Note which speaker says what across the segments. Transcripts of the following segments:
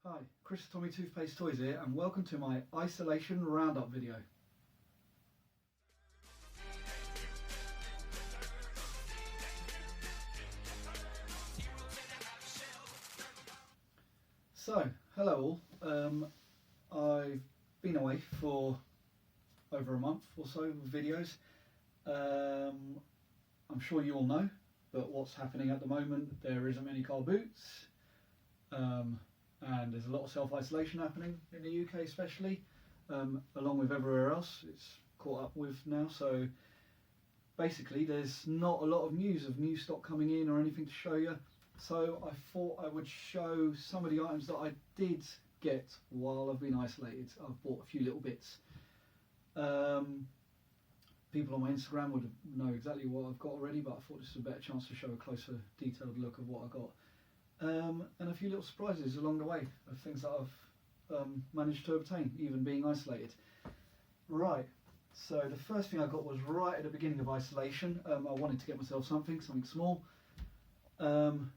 Speaker 1: Hi, Chris TommytoothpasteToys here, and welcome to my isolation roundup video. So, hello all. I've been away for over a month or so with videos. I'm sure you all know, but what's happening at the moment, there isn't many car boots. And there's a lot of self-isolation happening in the UK especially, along with everywhere else. It's caught up with now, so basically there's not a lot of news of new stock coming in or anything to show you. So I thought I would show some of the items that I did get while I've been isolated. I've bought a few little bits. People on my Instagram would know exactly what I've got already, but I thought this was a better chance to show a closer detailed look of what I got. And a few little surprises along the way of things that I've managed to obtain, even being isolated. Right, so the first thing I got was right at the beginning of isolation. I wanted to get myself something small. And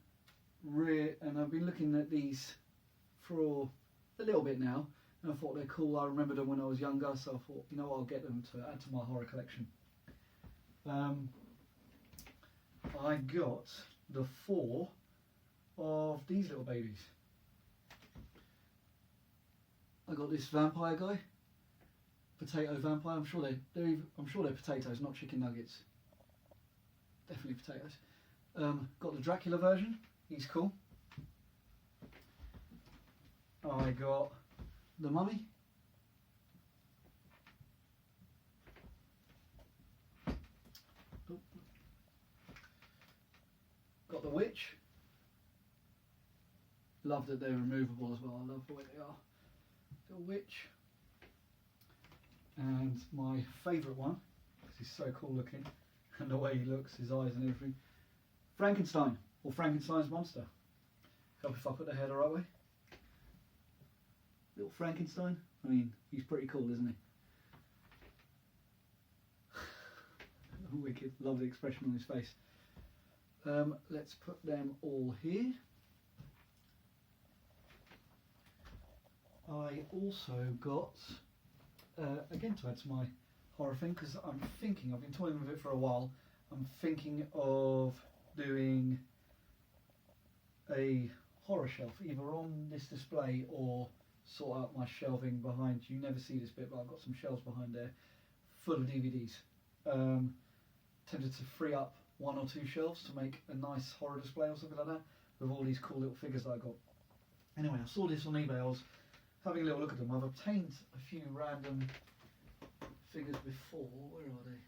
Speaker 1: I've been looking at these for a little bit now, and I thought they're cool. I remembered them when I was younger, so I thought, you know what, I'll get them to add to my horror collection. I got the 4 of these little babies. I got this vampire guy, potato vampire. I'm sure they're potatoes, not chicken nuggets. Definitely potatoes. Got the Dracula version. He's cool. I got the mummy. Got the witch. Love that they're removable as well. I love the way they are. The witch. And my favourite one, because he's so cool looking, and the way he looks, his eyes and everything, Frankenstein, or Frankenstein's monster. Help if I put the hair the right way. Little Frankenstein. I mean, he's pretty cool, isn't he? Wicked, lovely expression on his face. Let's put them all here. I also got, again to add to my horror thing, because I'm thinking, I've been toying with it for a while, I'm thinking of doing a horror shelf, either on this display or sort out my shelving behind. You never see this bit, but I've got some shelves behind there full of DVDs. Tempted to free up 1 or 2 shelves to make a nice horror display or something like that, with all these cool little figures that I got. Anyway, I saw this on eBay. I was having a little look at them. I've obtained a few random figures before. Where are they?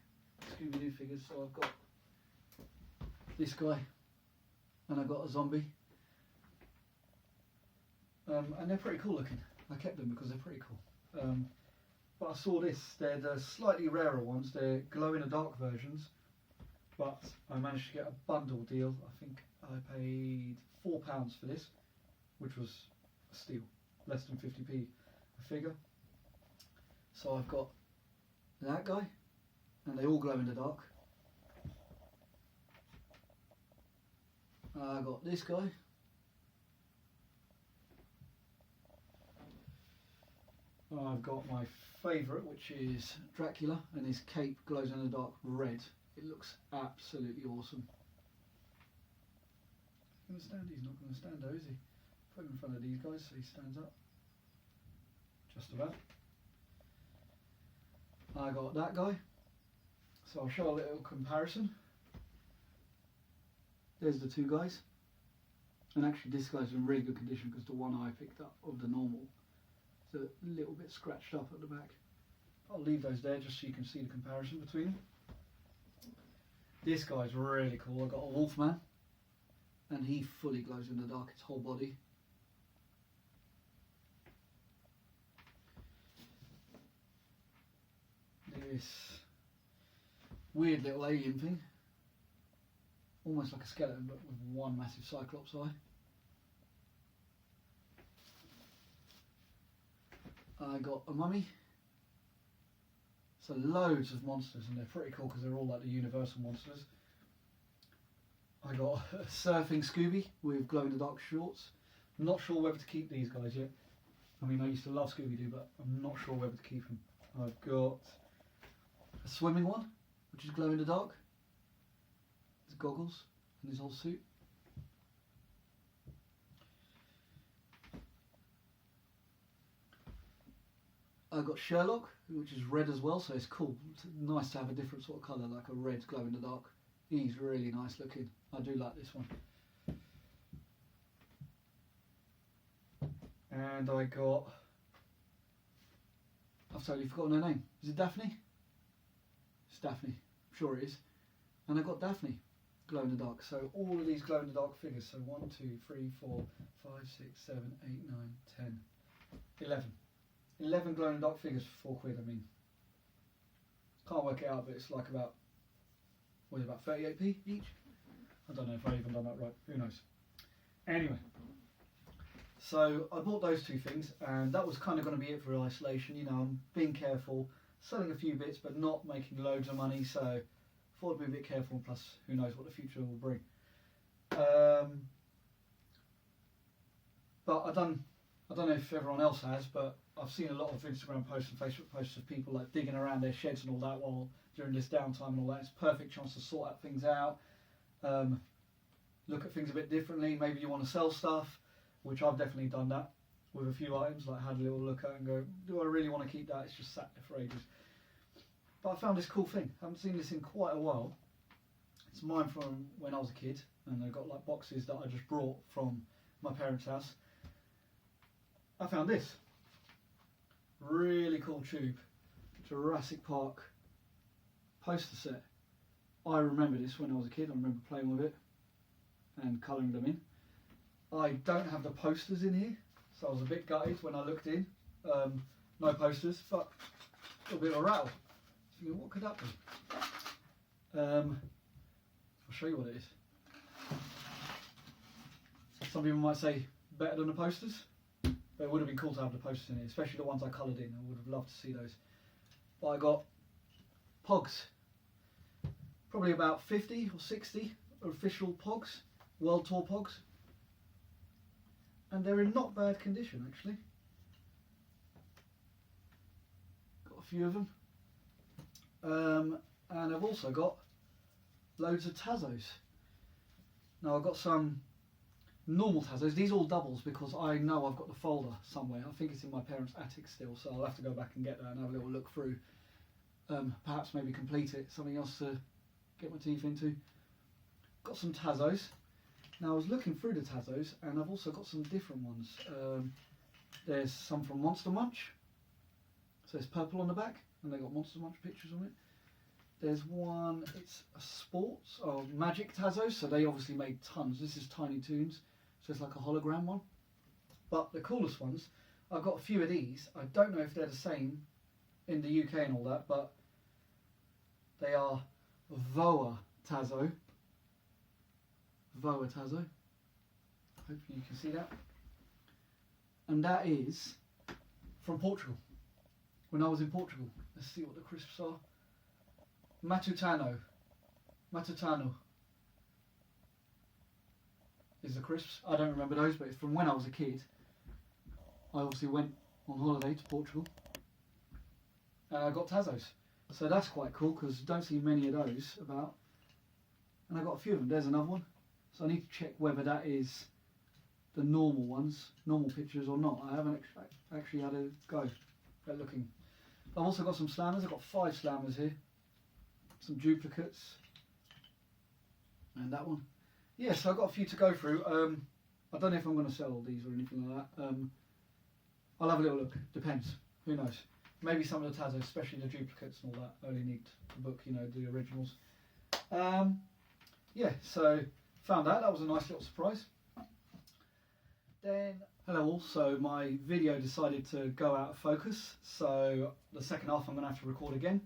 Speaker 1: Scooby Doo figures. So I've got this guy, and I've got a zombie. And they're pretty cool looking. I kept them because they're pretty cool. But I saw this. They're the slightly rarer ones. They're glow-in-the-dark versions. But I managed to get a bundle deal. I think I paid £4 for this, which was a steal. Less than 50p a figure. So I've got that guy, and they all glow in the dark. I got this guy. I've got my favourite, which is Dracula, and his cape glows in the dark red. It looks absolutely awesome. He's going to stand? He's not going to stand though, is he? Put him in front of these guys so he stands up. Just about. I got that guy. So I'll show a little comparison. There's the 2 guys. And actually this guy's in really good condition, because the one I picked up of the normal is a little bit scratched up at the back. I'll leave those there just so you can see the comparison between them. This guy's really cool. I got a Wolfman, and he fully glows in the dark, his whole body. This weird little alien thing, almost like a skeleton but with one massive cyclops eye. I got a mummy. So loads of monsters, and they're pretty cool because they're all like the Universal monsters. I got a surfing Scooby with glow-in-the-dark shorts. Not sure whether to keep these guys yet. I mean, I used to love Scooby Doo, but I'm not sure whether to keep them. I've got a swimming one, which is glow in the dark. His goggles and his whole suit. I've got Sherlock, which is red as well, so it's cool. It's nice to have a different sort of colour, like a red glow in the dark. He's really nice looking. I do like this one. And I got, I've totally forgotten her name. Is it Daphne? It's Daphne. I'm sure it is. And I got Daphne, glow in the dark. So all of these glow in the dark figures. So 1, 2, 3, 4, 5, 6, 7, 8, 9, 10, 11. 11 glow in the dark figures for £4. I mean, can't work it out, but it's like about, what is it, about 38p each? I don't know if I even done that right. Who knows? Anyway. So I bought those two things, and that was kind of going to be it for isolation. You know, I'm being careful, selling a few bits, but not making loads of money. So I thought I'd be a bit careful, and plus, who knows what the future will bring. But I don't know if everyone else has, but I've seen a lot of Instagram posts and Facebook posts of people like digging around their sheds and all that while during this downtime and all that. It's a perfect chance to sort out things out, look at things a bit differently. Maybe you want to sell stuff, which I've definitely done that with a few items, like had a little look at and go, do I really want to keep that? It's just sat there for ages. But I found this cool thing. I haven't seen this in quite a while. It's mine from when I was a kid, and I've got like boxes that I just brought from my parents' house. I found this really cool tube, Jurassic Park poster set. I remember this when I was a kid. I remember playing with it and colouring them in. I don't have the posters in here, so I was a bit gutted when I looked in. No posters, but a little bit of a rattle. So what could that be? I'll show you what it is. Some people might say better than the posters, but it would have been cool to have the posters in here, especially the ones I coloured in. I would have loved to see those. But I got Pogs, probably about 50 or 60 official Pogs, World Tour Pogs. And they're in not bad condition, actually. Got a few of them. And I've also got loads of Tazos. Now I've got some normal Tazos. These are all doubles because I know I've got the folder somewhere. I think it's in my parents' attic still, so I'll have to go back and get that and have a little look through. Perhaps maybe complete it. Something else to get my teeth into. Got some Tazos. Now I was looking through the Tazos, and I've also got some different ones. There's some from Monster Munch, so it's purple on the back, and they got Monster Munch pictures on it. There's one, it's a sports, Magic Tazos, so they obviously made tons. This is Tiny Toons, so it's like a hologram one. But the coolest ones, I've got a few of these. I don't know if they're the same in the UK and all that, but they are Voa Tazo. Voa Tazo. Hopefully you can see that. And that is from Portugal. When I was in Portugal. Let's see what the crisps are. Matutano is the crisps. I don't remember those, but it's from when I was a kid. I obviously went on holiday to Portugal. And I got Tazos. So that's quite cool because I don't see many of those about. And I got a few of them. There's another one. So I need to check whether that is the normal ones, normal pictures or not. I haven't actually had a go at looking. I've also got some slammers. I've got 5 slammers here. Some duplicates. And that one. Yeah, so I've got a few to go through. I don't know if I'm going to sell all these or anything like that. I'll have a little look. Depends. Who knows? Maybe some of the Tazos, especially the duplicates and all that. I only need to book, you know, the originals. Yeah, so found that. That was a nice little surprise. Then, hello all. So my video decided to go out of focus. So the second half I'm going to have to record again.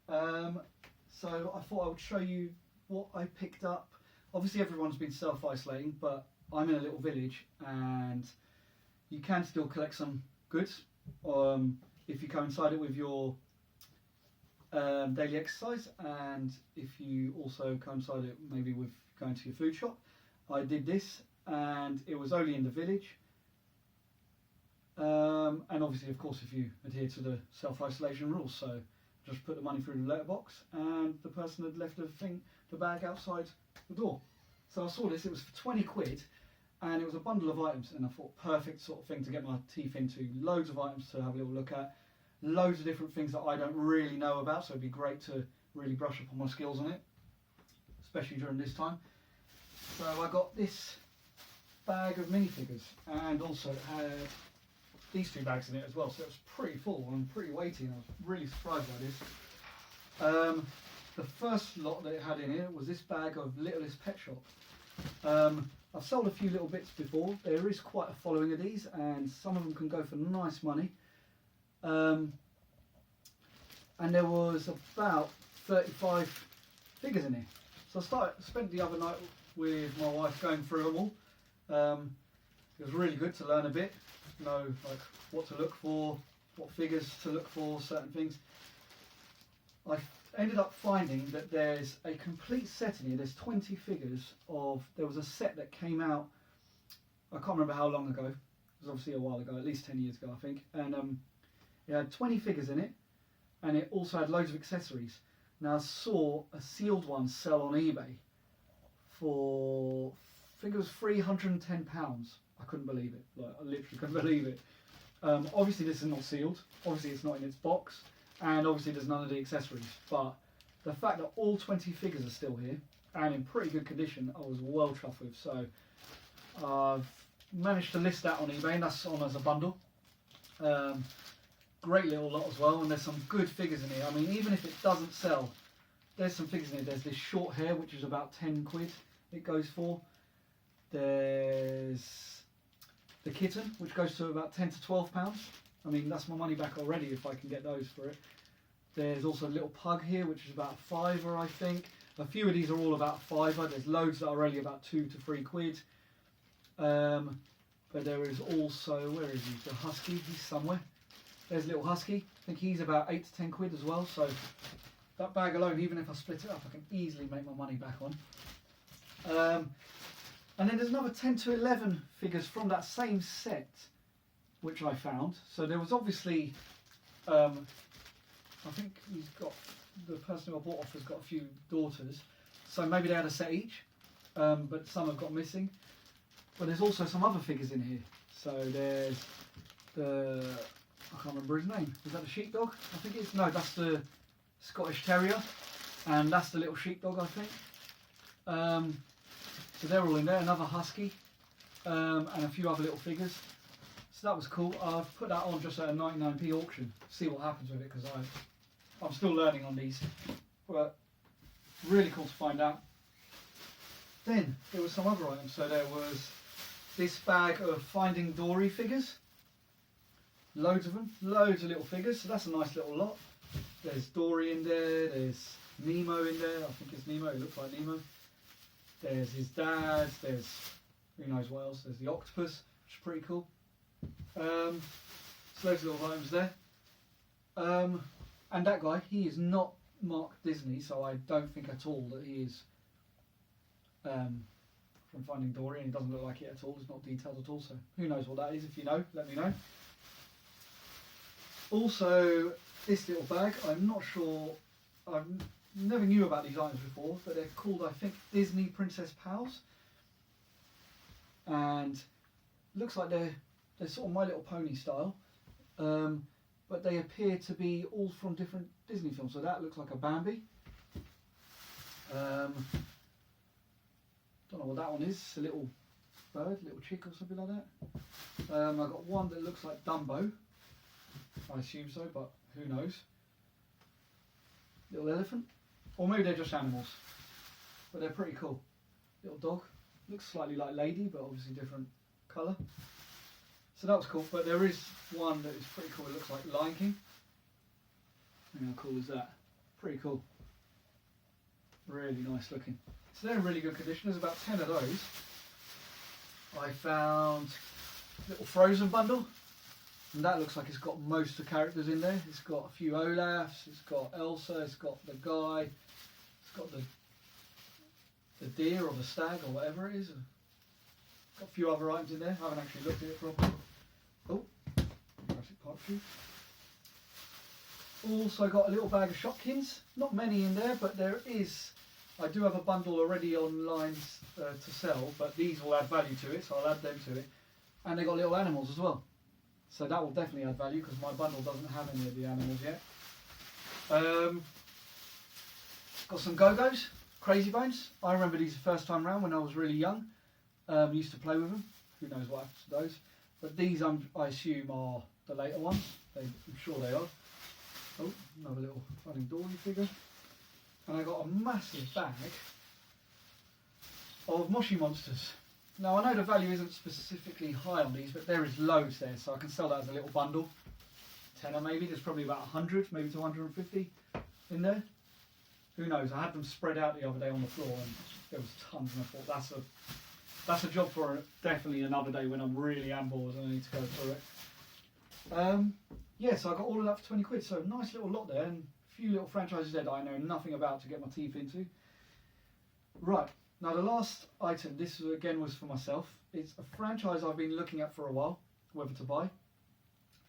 Speaker 1: So I thought I would show you what I picked up. Obviously everyone's been self-isolating, but I'm in a little village and you can still collect some goods if you coincide it with your daily exercise, and if you also coincide it maybe with going to your food shop. I did this and it was only in the village, And obviously, of course, if you adhere to the self-isolation rules, so just put the money through the letterbox, and the person had left the bag outside the door. So I saw this, it was for 20 quid, and it was a bundle of items, and I thought, perfect sort of thing to get my teeth into. Loads of items to have a little look at, loads of different things that I don't really know about, so it'd be great to really brush up on my skills on it, especially during this time. So I got this bag of minifigures, and also it had these 2 bags in it as well, so it was pretty full and pretty weighty, and I was really surprised by this. The first lot that it had in here was this bag of Littlest Pet Shop. I've sold a few little bits before. There is quite a following of these, and some of them can go for nice money. And there was about 35 figures in here. So I spent the other night with my wife going through them all. It was really good to learn a bit, know like what to look for, what figures to look for, certain things. I ended up finding that there's a complete set in here. There's 20 figures of. There was a set that came out. I can't remember how long ago. It was obviously a while ago, at least 10 years ago, I think. And it had 20 figures in it, and it also had loads of accessories. Now I saw a sealed one sell on eBay for, I think it was £310. I couldn't believe it. Like, I literally couldn't believe it. Obviously this is not sealed. Obviously it's not in its box. And obviously there's none of the accessories, but the fact that all 20 figures are still here and in pretty good condition, I was well chuffed with. So I've managed to list that on eBay, and that's on as a bundle. Great little lot as well, and there's some good figures in here. I mean, even if it doesn't sell, there's some figures in here. There's this short hair, which is about 10 quid it goes for. There's the kitten, which goes to about 10 to 12 pounds. I mean, that's my money back already if I can get those for it. There's also a little pug here, which is about a £5, I think. A few of these are all about £5. There's loads that are only about 2 to 3 quid. But there is also, where is he? The husky, he's somewhere. There's a little husky. I think he's about 8 to 10 quid as well. So that bag alone, even if I split it up, I can easily make my money back on. And then there's another 10 to 11 figures from that same set, which I found. So there was obviously, I think the person who I bought off has got a few daughters, so maybe they had a set each, but some have got missing. But there's also some other figures in here. So there's I can't remember his name. Is that the sheepdog? I think it's, no, that's the Scottish Terrier, and that's the little sheepdog, I think. So they're all in there, another husky, and a few other little figures. So that was cool. I've put that on just at a 99p auction, see what happens with it, because I'm still learning on these, but really cool to find out. Then there was some other items. So there was this bag of Finding Dory figures, loads of them, loads of little figures, so that's a nice little lot. There's Dory in there, there's Nemo in there, I think it's Nemo, it looks like Nemo. There's his dad, there's who knows what else, there's the octopus, which is pretty cool. So loads of little items there. And that guy, he is not marked Disney, so I don't think at all that he is from Finding Dory, and he doesn't look like it at all. It's not detailed at all, so who knows what that is. If you know, let me know. Also, this little bag, I'm not sure, I've never knew about these items before, but they're called, I think, Disney Princess Pals, and looks like they're sort of My Little Pony style, but they appear to be all from different Disney films. So that looks like a Bambi. Don't know what that one is. It's a little bird, little chick or something like that. I've got one that looks like Dumbo. I assume so, but who knows. Little elephant. Or maybe they're just animals. But they're pretty cool. Little dog. Looks slightly like Lady, but obviously different colour. So that was cool. But there is one that is pretty cool. It looks like Lion King. How cool is that? Pretty cool. Really nice looking. So they're in really good condition. There's about 10 of those. I found a little Frozen bundle. And that looks like it's got most of the characters in there. It's got a few Olafs, it's got Elsa, it's got the guy, it's got the deer or the stag or whatever it is. Got a few other items in there. I haven't actually looked at it properly. Oh, Jurassic you. Also got a little bag of Shopkins. Not many in there, but there is. I do have a bundle already online to sell, but these will add value to it, so I'll add them to it. And they got little animals as well, so that will definitely add value because my bundle doesn't have any of the animals yet. Got some Go-Go's, Crazy Bones. I remember these the first time round when I was really young. Used to play with them. Who knows what happens to those? But these, I assume, are the later ones. I'm sure they are. Oh, another little running Dory figure. And I got a massive bag of Moshi Monsters. Now I know the value isn't specifically high on these, but there is loads there, so I can sell that as a little bundle. Tenner maybe. There's probably about 100, maybe 250 in there. Who knows? I had them spread out the other day on the floor, and there was tons. And I thought that's a job for definitely another day when I'm really am bored and I need to go through it. Yeah, so I got all of that for 20 quid, so nice little lot there, and a few little franchises there that I know nothing about to get my teeth into. Right, now the last item, this again was for myself. It's a franchise I've been looking at for a while, whether to buy.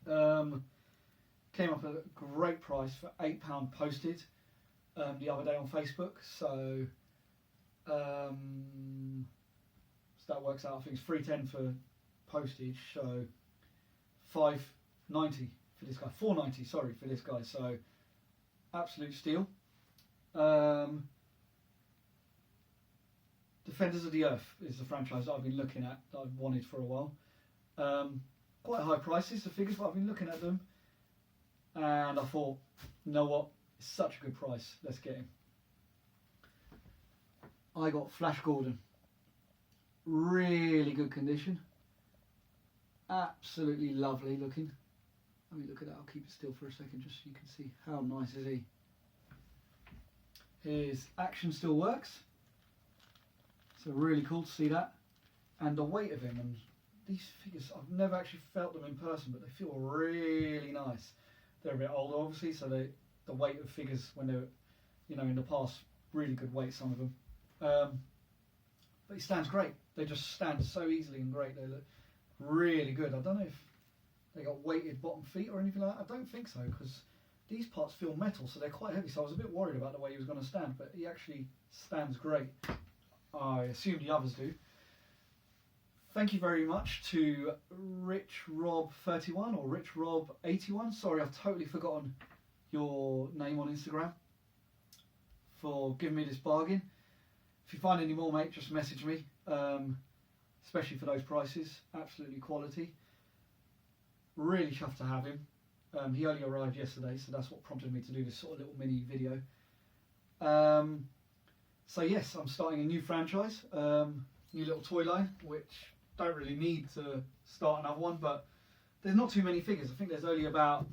Speaker 1: Came up at a great price for £8 posted the other day on Facebook, so that works out, I think it's £3.10 for postage, so £5.90 for this guy, £4.90 sorry for this guy, so absolute steal. Defenders of the Earth is the franchise that I've been looking at, that I've wanted for a while. Quite high prices, the figures, but I've been looking at them and I thought, you know what, it's such a good price, let's get him. I got Flash Gordon. Really good condition, absolutely lovely looking. Let me look at that, I'll keep it still for a second just so you can see how nice is he. His action still works, so really cool to see that. And the weight of him, and these figures, I've never actually felt them in person, but they feel really nice. They're a bit older obviously, so the weight of figures when they're, you know, in the past, really good weight, some of them. But he stands great. They just stand so easily and great. They look really good. I don't know if they got weighted bottom feet or anything like that. I don't think so, because these parts feel metal, so they're quite heavy. So I was a bit worried about the way he was going to stand, but he actually stands great. I assume the others do. Thank you very much to RichRob31 or RichRob81. Sorry, I've totally forgotten your name on Instagram, for giving me this bargain. If you find any more, mate, just message me, especially for those prices. Absolutely quality. Really chuffed to have him. He only arrived yesterday, so that's what prompted me to do this sort of little mini video. So yes, I'm starting a new franchise, new little toy line, which don't really need to start another one, but there's not too many figures. I think there's only about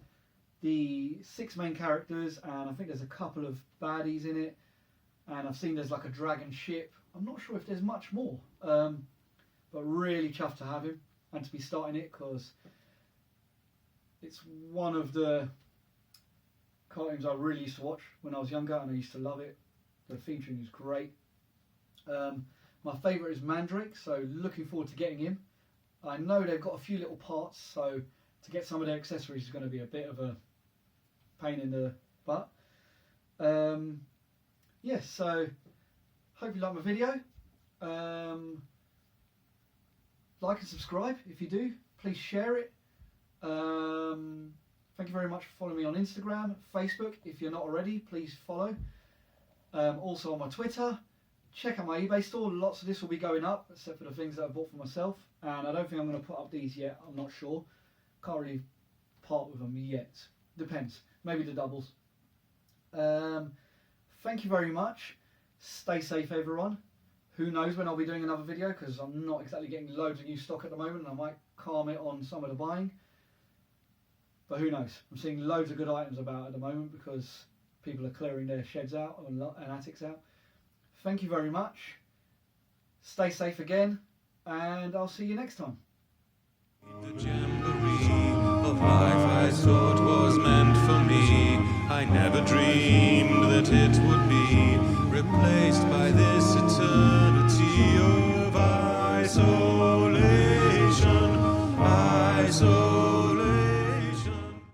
Speaker 1: the 6 main characters, and I think there's a couple of baddies in it. And I've seen there's like a dragon ship. I'm not sure if there's much more, but really chuffed to have him and to be starting it, because it's one of the cartoons I really used to watch when I was younger, and I used to love it. The theme tune is great. My favourite is Mandrake, so looking forward to getting him. I know they've got a few little parts, so to get some of their accessories is going to be a bit of a pain in the butt. Yes, so hope you like my video. Like and subscribe if you do. Please share it. Thank you very much for following me on Instagram, Facebook. If you're not already, please follow. Also on my Twitter. Check out my eBay store. Lots of this will be going up, except for the things that I bought for myself. And I don't think I'm going to put up these yet. I'm not sure. Can't really part with them yet. Depends. Maybe the doubles. Thank you very much. Stay safe, everyone. Who knows when I'll be doing another video, because I'm not exactly getting loads of new stock at the moment, and I might calm it on some of the buying. But who knows? I'm seeing loads of good items about at the moment because people are clearing their sheds out and attics out. Thank you very much. Stay safe again, and I'll see you next time.
Speaker 2: The jamboree of life I thought was meant for me. I never dreamed that it would be replaced by this eternity of I. So